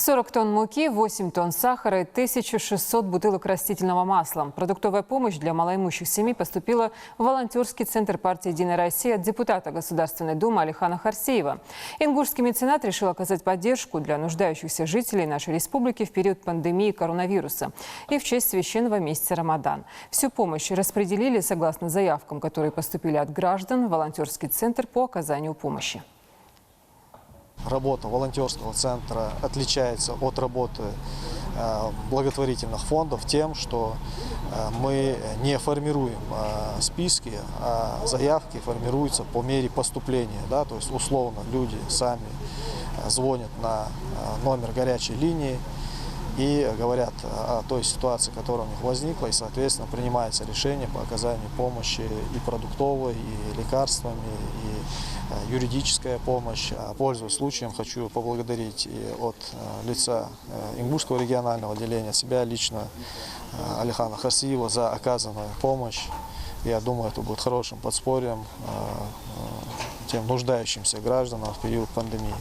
40 тонн муки, 8 тонн сахара и 1600 бутылок растительного масла. Продуктовая помощь для малоимущих семей поступила в волонтерский центр партии «Единая Россия» от депутата Государственной Думы Алихана Харсеева. Ингушский меценат решил оказать поддержку для нуждающихся жителей нашей республики в период пандемии коронавируса и в честь священного месяца Рамадан. Всю помощь распределили согласно заявкам, которые поступили от граждан, в волонтерский центр по оказанию помощи. Работа волонтерского центра отличается от работы благотворительных фондов тем, что мы не формируем списки, а заявки формируются по мере поступления. Да? То есть условно люди сами звонят на номер горячей линии и говорят о той ситуации, которая у них возникла, и, соответственно, принимается решение по оказанию помощи и продуктовой, и лекарствами, и юридическая помощь. Пользуясь случаем, хочу поблагодарить и от лица Ингушского регионального отделения, от себя лично, Алихана Харсеева, за оказанную помощь. Я думаю, это будет хорошим подспорьем тем нуждающимся гражданам в период пандемии.